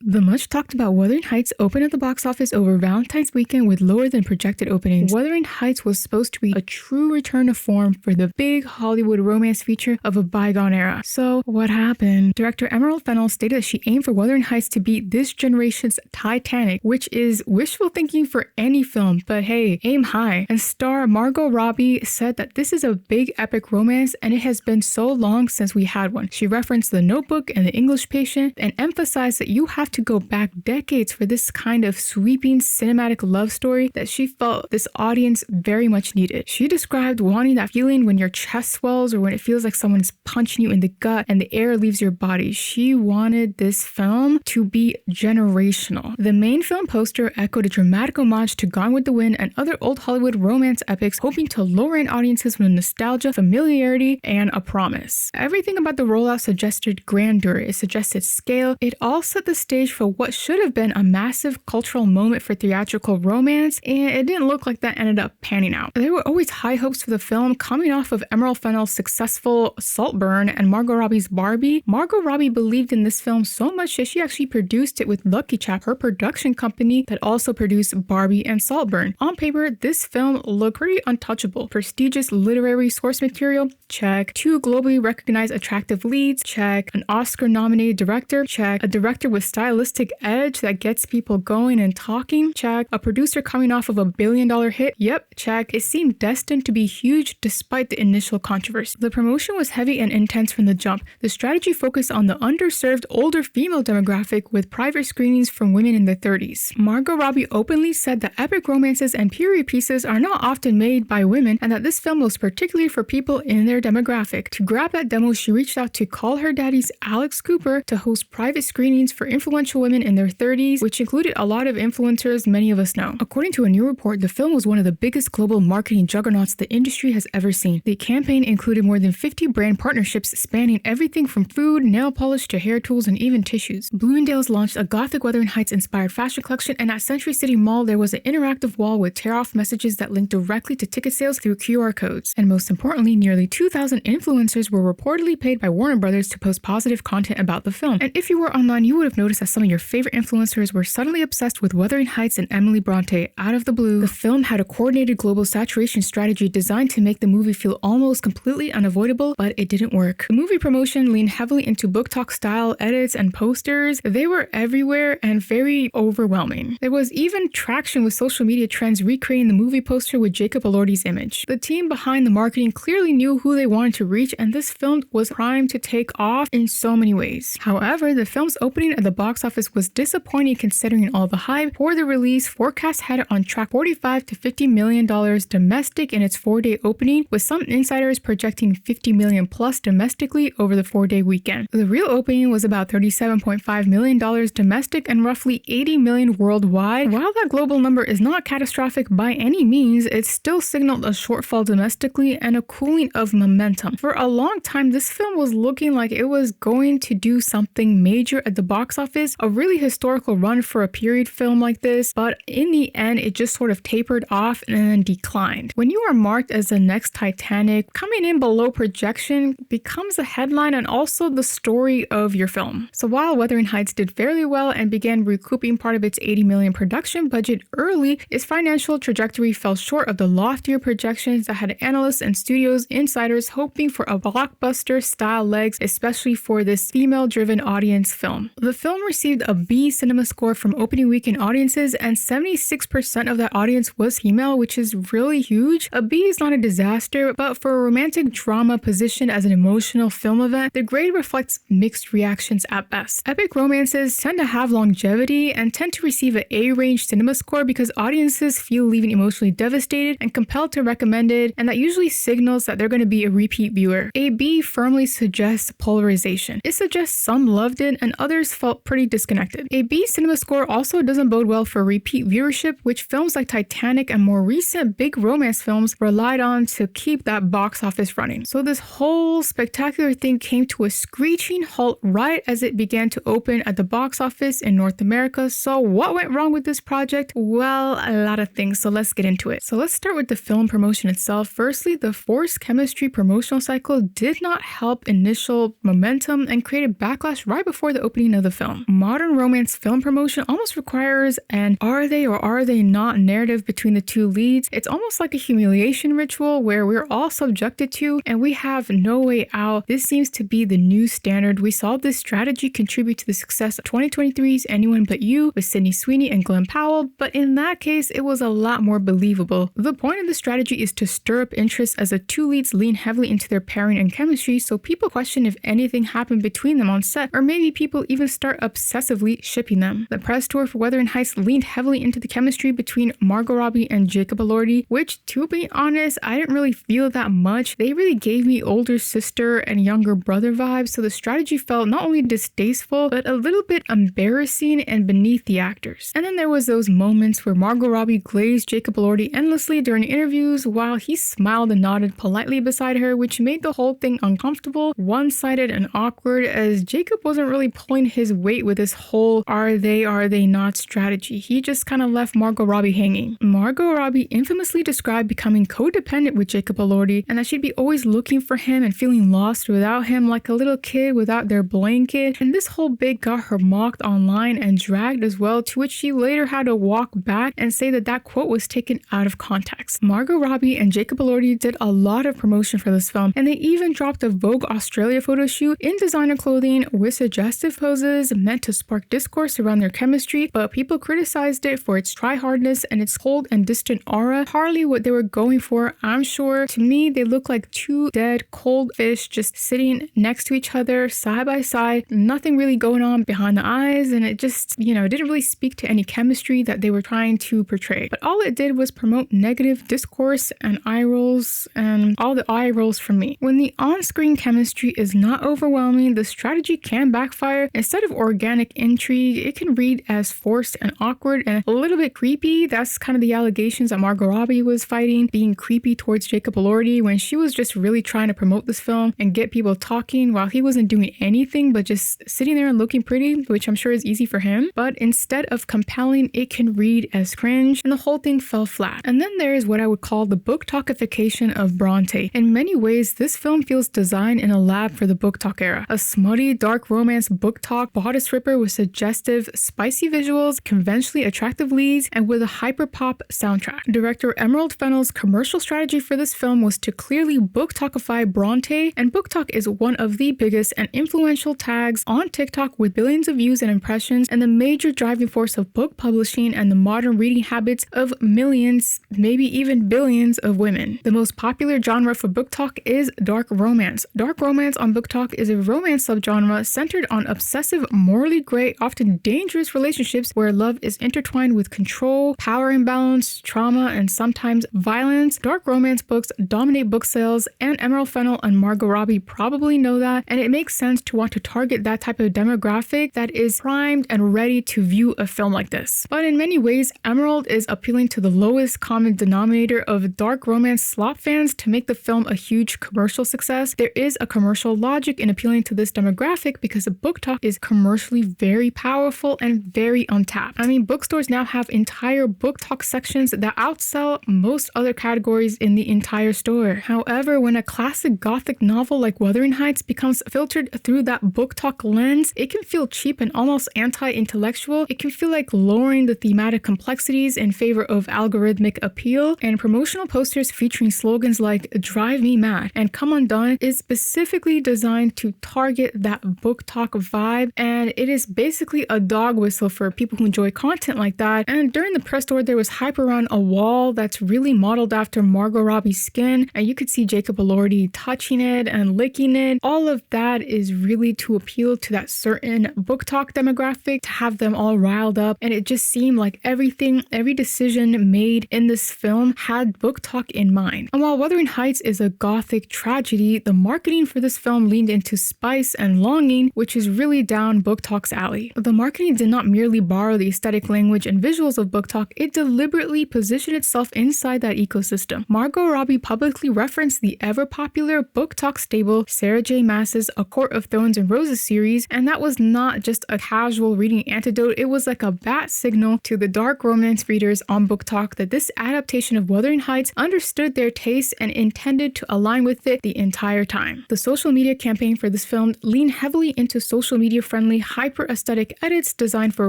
The much talked about Wuthering Heights opened at the box office over Valentine's weekend with lower than projected openings. Wuthering Heights was supposed to be a true return to form for the big Hollywood romance feature of a bygone era. So what happened? Director Emerald Fennell stated that she aimed for Wuthering Heights to beat this generation's Titanic, which is wishful thinking for any film, but hey, aim high. And star Margot Robbie said that this is a big epic romance and it has been so long since we had one. She referenced The Notebook and The English Patient and emphasized that you have to go back decades for this kind of sweeping cinematic love story that she felt this audience very much needed. She described wanting that feeling when your chest swells or when it feels like someone's punching you in the gut and the air leaves your body. She wanted this film to be generational. The main film poster echoed a dramatic homage to Gone with the Wind and other old Hollywood romance epics, hoping to lure in audiences with nostalgia, familiarity, and a promise. Everything about the rollout suggested grandeur. It suggested scale. It all set the stage for what should have been a massive cultural moment for theatrical romance, and it didn't look like that ended up panning out. There were always high hopes for the film coming off of Emerald Fennell's successful Saltburn and Margot Robbie's Barbie. Margot Robbie believed in this film so much that she actually produced it with Lucky Chap, her production company that also produced Barbie and Saltburn. On paper, this film looked pretty untouchable. Prestigious literary source material? Check. 2 globally recognized attractive leads? Check. An Oscar-nominated director? Check. A director with stylistic edge that gets people going and talking? Check. A producer coming off of a billion-dollar hit? Yep, check. It seemed destined to be huge despite the initial controversy. The promotion was heavy and intense from the jump. The strategy focused on the underserved older female demographic with private screenings from women in their 30s. Margot Robbie openly said that epic romances and period pieces are not often made by women and that this film was particularly for people in their demographic. To grab that demo, she reached out to Call Her Daddy's Alex Cooper to host private screenings for influential women in their 30s, which included a lot of influencers many of us know. According to a new report, the film was one of the biggest global marketing juggernauts the industry has ever seen. The campaign included more than 50 brand partnerships spanning everything from food, nail polish to hair tools and even tissues. Bloomingdale's launched a gothic Wuthering Heights inspired fashion collection, and at Century City Mall there was an interactive wall with tear-off messages that linked directly to ticket sales through QR codes. And most importantly, nearly 2,000 influencers were reportedly paid by Warner Brothers to post positive content about the film. And if you were online, you would have noticed that some of your favorite influencers were suddenly obsessed with Wuthering Heights and Emily Bronte. Out of the blue, the film had a coordinated global saturation strategy designed to make the movie feel almost completely unavoidable, but it didn't work. The movie promotion leaned heavily into Booktok style edits and posters. They were everywhere and very overwhelming. There was even traction with social media trends recreating the movie poster with Jacob Elordi's image. The team behind the marketing clearly knew who they wanted to reach, and this film was primed to take off in so many ways. However, the film's opening at the box office was disappointing considering all the hype. For the release, forecasts had it on track $45 to $50 million domestic in its 4-day opening, with some insiders projecting $50 million plus domestically over the 4-day weekend. The real opening was about $37.5 million domestic and roughly $80 million worldwide. While that global number is not catastrophic by any means, it still signaled a shortfall domestically and a cooling of momentum. For a long time, this film was looking like it was going to do something major at the box office, a really historical run for a period film like this, but in the end, it just sort of tapered off and then declined. When you are marked as the next Titanic, coming in below projection becomes the headline and also the story of your film. So while Wuthering Heights did fairly well and began recouping part of its $80 million production budget early, its financial trajectory fell short of the loftier projections that had analysts and studios insiders hoping for a blockbuster style legs, especially for this female-driven audience film. The film received a B cinema score from opening weekend audiences, and 76% of that audience was female, which is really huge. A B is not a disaster, but for a romantic drama positioned as an emotional film event, the grade reflects mixed reactions at best. Epic romances tend to have longevity and tend to receive an A-range cinema score because audiences feel leaving emotionally devastated and compelled to recommend it, and that usually signals that they're going to be a repeat viewer. A B firmly suggests polarization. It suggests some loved it and others felt pretty disconnected. A B cinema score also doesn't bode well for repeat viewership, which films like Titanic and more recent big romance films relied on to keep that box office running. So this whole spectacular thing came to a screeching halt right as it began to open at the box office in North America. So what went wrong with this project? Well, a lot of things, so let's get into it. So let's start with the film promotion itself. Firstly, the forced chemistry promotional cycle did not help initial momentum and created backlash right before the opening of the film. modern romance film promotion almost requires an are they or are they not narrative between the two leads. It's almost like a humiliation ritual where we're all subjected to and we have no way out. This seems to be the new standard. We saw this strategy contribute to the success of 2023's Anyone But You with Sydney Sweeney and Glenn Powell, but in that case, it was a lot more believable. The point of the strategy is to stir up interest as the two leads lean heavily into their pairing and chemistry, so people question if anything happened between them on set, or maybe people even start obsessively shipping them. The press tour for Wuthering Heights leaned heavily into the chemistry between Margot Robbie and Jacob Elordi, which, to be honest, I didn't really feel that much. They really gave me older sister and younger brother vibes, so the strategy felt not only distasteful, but a little bit embarrassing and beneath the actors. And then there was those moments where Margot Robbie glazed Jacob Elordi endlessly during interviews while he smiled and nodded politely beside her, which made the whole thing uncomfortable, one-sided and awkward, as Jacob wasn't really pulling his weight with this whole are they not strategy. He just kind of left Margot Robbie hanging. Margot Robbie infamously described becoming codependent with Jacob Elordi and that she'd be always looking for him and feeling lost without him, like a little kid without their blanket, and this whole bit got her mocked online and dragged as well, to which she later had to walk back and say that that quote was taken out of context. Margot Robbie and Jacob Elordi did a lot of promotion for this film, and they even dropped a Vogue Australia photo shoot in designer clothing with suggestive poses meant to spark discourse around their chemistry, but people criticized it for its try-hardness and its cold and distant aura. Hardly what they were going for, I'm sure. To me, they look like two dead, cold fish just sitting next to each other, side by side, nothing really going on behind the eyes, and it just, didn't really speak to any chemistry that they were trying to portray. But all it did was promote negative discourse and eye rolls, and all the eye rolls from me. When the on-screen chemistry is not overwhelming, the strategy can backfire. Instead of organic intrigue, it can read as forced and awkward and a little bit creepy. That's kind of the allegations that Margot Robbie was fighting, being creepy towards Jacob Elordi when she was just really trying to promote this film and get people talking while he wasn't doing anything but just sitting there and looking pretty, which I'm sure is easy for him. But instead of compelling, it can read as cringe, and the whole thing fell flat. And then there is what I would call the Booktokification of Bronte. In many ways, this film feels designed in a lab for the Booktok era. A smutty, dark romance Booktok bodice ripper with suggestive, spicy visuals, conventionally attractive leads, and with a hyper-pop soundtrack. Director Emerald Fennell's commercial strategy for this film was to clearly Booktokify Bronte, and Booktok is one of the biggest and influential tags on TikTok with billions of views and impressions, and the major driving force of book publishing and the modern reading habits of millions, maybe even billions of women. The most popular genre for Booktok is dark romance. Dark romance on Booktok is a romance subgenre centered on obsessive, morally gray, often dangerous relationships where love is intertwined with control, power imbalance, trauma, and sometimes violence. Dark romance books dominate book sales, and Emerald Fennell and Margot Robbie probably know that, and it makes sense to want to target that type of demographic that is primed and ready to view a film like this. But in many ways, Emerald is appealing to the lowest common denominator of dark romance slop fans to make the film a huge commercial success. There is a commercial logic in appealing to this demographic because the Booktok is commercially very powerful and very untapped. I mean, bookstores now have entire Booktok sections that outsell most other categories in the entire store. However, when a classic gothic novel like Wuthering Heights becomes filtered through that Booktok lens, it can feel cheap and almost anti-intellectual. It can feel like lowering the thematic complexities in favor of algorithmic appeal, and promotional posters featuring slogans like "Drive Me Mad" and "Come Undone" is specifically designed to target that Booktok vibe, and it is basically a dog whistle for people who enjoy content like that. And during the press tour, there was hype around a wall that's really modeled after Margot Robbie's skin, and you could see Jacob Elordi touching it and licking it. All of that is really to appeal to that certain Booktok demographic, to have them all riled up, and it just seemed like every decision made in this film had Booktok in mind. And while Wuthering Heights is a gothic tragedy, the marketing for this film leaned into spice and longing, which is really down Booktok's alley. The marketing did not merely borrow the aesthetic language and visuals of Booktok, it deliberately positioned itself inside that ecosystem. Margot Robbie publicly referenced the ever-popular Booktok stable Sarah J. Maas's A Court of Thorns and Roses series, and that was not just a casual reading antidote, it was like a bat signal to the dark romance readers on Booktok that this adaptation of Wuthering Heights understood their taste and intended to align with it the entire time. The social media campaign for this film leaned heavily into social media friendly, high hyper-aesthetic edits designed for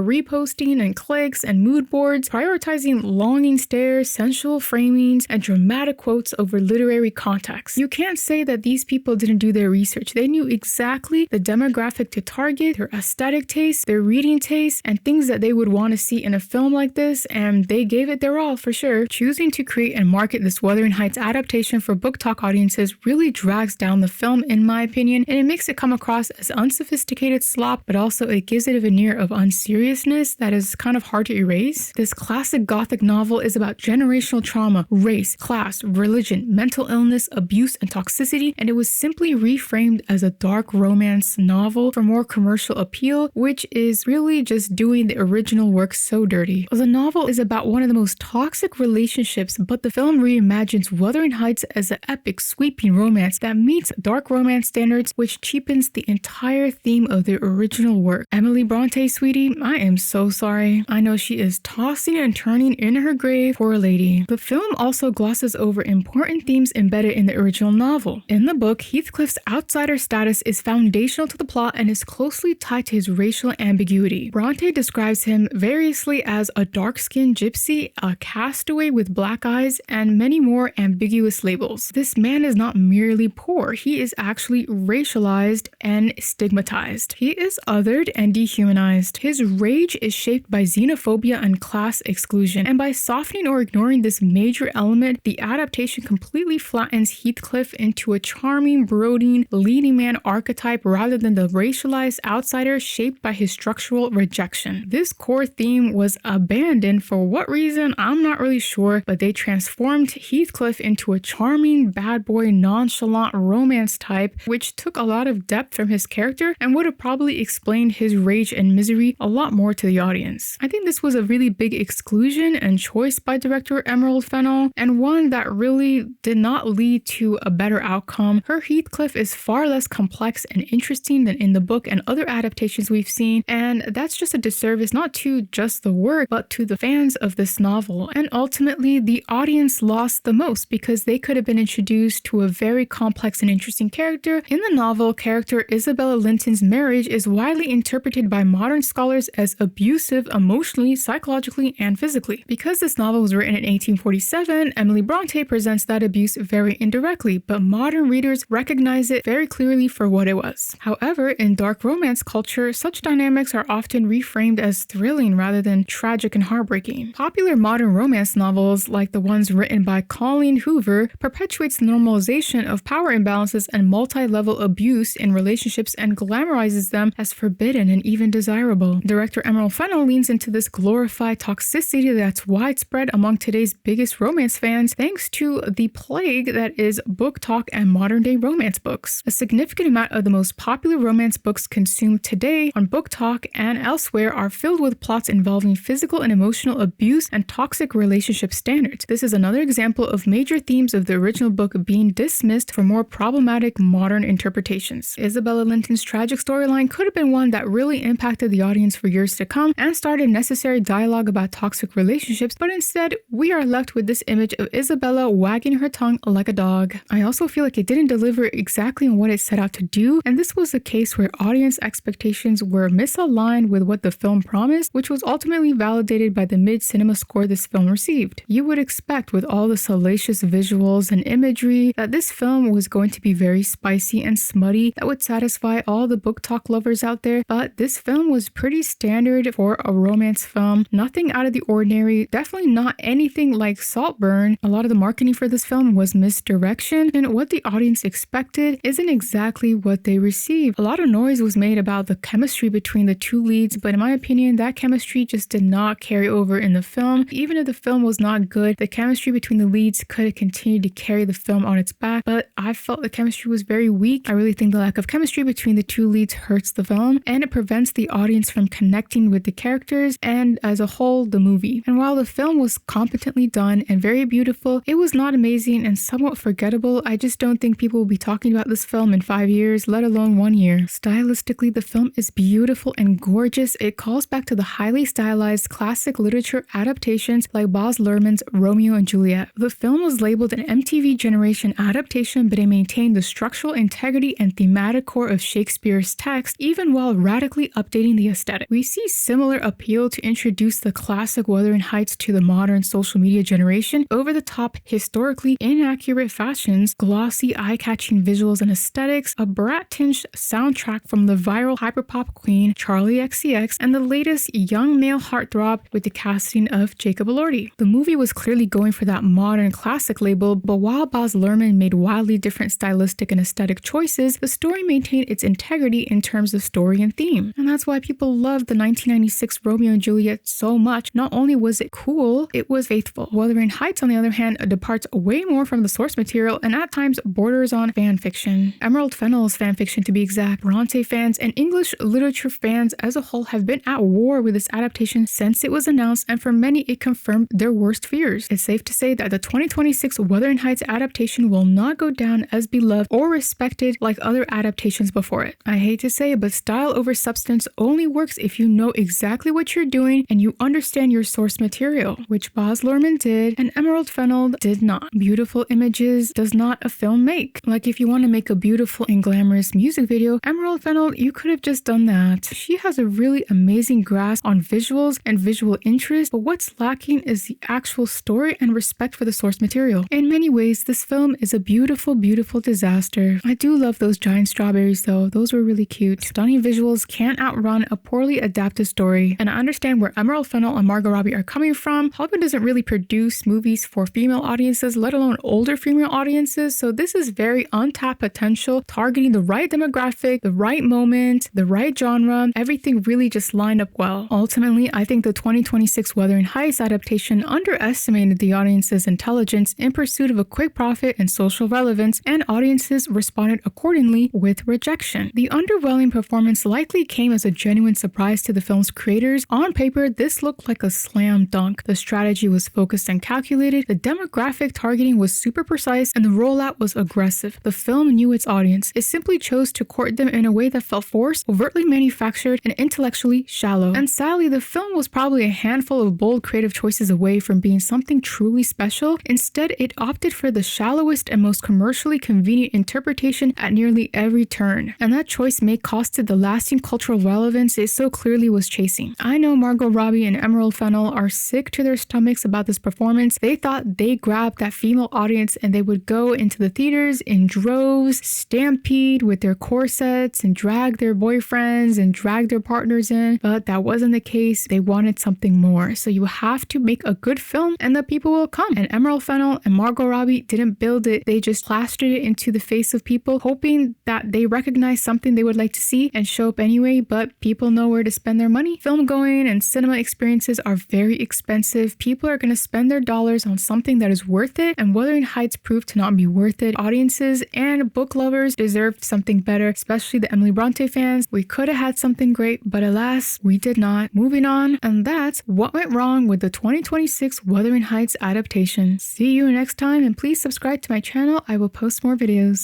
reposting and clicks and mood boards, prioritizing longing stares, sensual framings, and dramatic quotes over literary context. You can't say that these people didn't do their research. They knew exactly the demographic to target, their aesthetic taste, their reading taste, and things that they would want to see in a film like this, and they gave it their all for sure. Choosing to create and market this Wuthering Heights adaptation for Booktok audiences really drags down the film in my opinion, and it makes it come across as unsophisticated slop, but also it gives it a veneer of unseriousness that is kind of hard to erase. This classic gothic novel is about generational trauma, race, class, religion, mental illness, abuse, and toxicity, and it was simply reframed as a dark romance novel for more commercial appeal, which is really just doing the original work so dirty. The novel is about one of the most toxic relationships, but the film reimagines Wuthering Heights as an epic, sweeping romance that meets dark romance standards, which cheapens the entire theme of the original work. Emily Bronte, sweetie, I am so sorry. I know she is tossing and turning in her grave, poor lady. The film also glosses over important themes embedded in the original novel. In the book, Heathcliff's outsider status is foundational to the plot and is closely tied to his racial ambiguity. Bronte describes him variously as a dark-skinned gypsy, a castaway with black eyes, and many more ambiguous labels. This man is not merely poor, he is actually racialized and stigmatized. He is othered and dehumanized. His rage is shaped by xenophobia and class exclusion, and by softening or ignoring this major element, the adaptation completely flattens Heathcliff into a charming, brooding, leading man archetype rather than the racialized outsider shaped by his structural rejection. This core theme was abandoned for what reason, I'm not really sure, but they transformed Heathcliff into a charming, bad boy, nonchalant romance type, which took a lot of depth from his character and would have probably explained his rage and misery a lot more to the audience. I think this was a really big exclusion and choice by director Emerald Fennell, and one that really did not lead to a better outcome. Her Heathcliff is far less complex and interesting than in the book and other adaptations we've seen, and that's just a disservice not to just the work, but to the fans of this novel. And ultimately, the audience lost the most because they could have been introduced to a very complex and interesting character. In the novel, character Isabella Linton's marriage is widely interpreted by modern scholars as abusive emotionally, psychologically, and physically. Because this novel was written in 1847, Emily Bronte presents that abuse very indirectly, but modern readers recognize it very clearly for what it was. However, in dark romance culture, such dynamics are often reframed as thrilling rather than tragic and heartbreaking. Popular modern romance novels, like the ones written by Colleen Hoover, perpetuates the normalization of power imbalances and multi-level abuse in relationships and glamorizes them as forbidden and even desirable. Director Emerald Fennell leans into this glorified toxicity that's widespread among today's biggest romance fans thanks to the plague that is Booktok and modern-day romance books. A significant amount of the most popular romance books consumed today on Booktok and elsewhere are filled with plots involving physical and emotional abuse and toxic relationship standards. This is another example of major themes of the original book being dismissed for more problematic modern interpretations. Isabella Linton's tragic storyline could have been one that really impacted the audience for years to come and started necessary dialogue about toxic relationships, but instead we are left with this image of Isabella wagging her tongue like a dog. I also feel like it didn't deliver exactly on what it set out to do, and this was a case where audience expectations were misaligned with what the film promised, which was ultimately validated by the mid-cinema score this film received. You would expect, with all the salacious visuals and imagery, that this film was going to be very spicy and smutty that would satisfy all the Booktok lovers out there, but this film was pretty standard for a romance film. Nothing out of the ordinary, definitely not anything like Saltburn. A lot of the marketing for this film was misdirection, and what the audience expected isn't exactly what they received. A lot of noise was made about the chemistry between the two leads, but in my opinion, that chemistry just did not carry over in the film. Even if the film was not good, the chemistry between the leads could have continued to carry the film on its back, but I felt the chemistry was very weak. I really think the lack of chemistry between the two leads hurts the film, and it prevents the audience from connecting with the characters and, as a whole, the movie. And while the film was competently done and very beautiful, it was not amazing and somewhat forgettable. I just don't think people will be talking about this film in 5 years, let alone 1 year. Stylistically, the film is beautiful and gorgeous. It calls back to the highly stylized classic literature adaptations like Baz Luhrmann's Romeo and Juliet. The film was labeled an MTV Generation adaptation, but it maintained the structural integrity and thematic core of Shakespeare's text, even while radically updating the aesthetic. We see similar appeal to introduce the classic Wuthering Heights to the modern social media generation, over-the-top, historically inaccurate fashions, glossy, eye-catching visuals and aesthetics, a brat-tinged soundtrack from the viral hyperpop queen Charlie XCX, and the latest young male heartthrob with the casting of Jacob Elordi. The movie was clearly going for that modern classic label, but while Baz Luhrmann made wildly different stylistic and aesthetic choices, the story maintained its integrity in terms of story and theme. And that's why people loved the 1996 Romeo and Juliet so much. Not only was it cool, it was faithful. Wuthering Heights, on the other hand, departs way more from the source material and at times borders on fan fiction. Emerald Fennell's fan fiction, to be exact. Bronte fans and English literature fans as a whole have been at war with this adaptation since it was announced, and for many it confirmed their worst fears. It's safe to say that the 2026 Wuthering Heights adaptation will not go down as beloved or respected like other adaptations before it. I hate to say it, but style over substance only works if you know exactly what you're doing and you understand your source material, which Baz Luhrmann did and Emerald Fennell did not. Beautiful images does not a film make. Like if you want to make a beautiful and glamorous music video, Emerald Fennell, you could have just done that. She has a really amazing grasp on visuals and visual interest, but what's lacking is the actual story and respect for the source material. In many ways, this film is a beautiful, beautiful disaster. I do love those giant strawberries though. Those were really cute. Stunning visuals can't outrun a poorly adapted story. And I understand where Emerald Fennell and Margot Robbie are coming from. Hollywood doesn't really produce movies for female audiences, let alone older female audiences. So this is very untapped potential, targeting the right demographic, the right moment, the right genre. Everything really just lined up well. Ultimately, I think the 2026 Wuthering Heights adaptation underestimated the audience's intelligence in pursuit of a quick profit and social relevance, and audiences responded accordingly with rejection. The underwhelming performance likely came as a genuine surprise to the film's creators. On paper, this looked like a slam dunk. The strategy was focused and calculated, the demographic targeting was super precise, and the rollout was aggressive. The film knew its audience. It simply chose to court them in a way that felt forced, overtly manufactured, and intellectually shallow. And sadly, the film was probably a handful of bold creative choices away from being something truly special. Instead, it opted for the shallowest and most commercially convenient interpretation at nearly every turn. And that choice may costed the lasting cultural relevance it so clearly was chasing. I know Margot Robbie and Emerald Fennell are sick to their stomachs about this performance. They thought they grabbed that female audience and they would go into the theaters in droves, stampede with their corsets and drag their boyfriends and drag their partners in, but that wasn't the case. They wanted something more. So you have to make a good film and the people will come. And Emerald Fennell and Margot Robbie didn't build it. They just plastered it into the face of people, hoping that they recognize something they would like to see and show up anyway, but people know where to spend their money. Film going and cinema experiences are very expensive. People are going to spend their dollars on something that is worth it, and Wuthering Heights proved to not be worth it. Audiences and book lovers deserved something better, especially the Emily Bronte fans. We could have had something great, but alas, we did not. Moving on, and that's what went wrong with the 2026 Wuthering Heights adaptation. See you next time, and please subscribe to my channel. I will post more videos.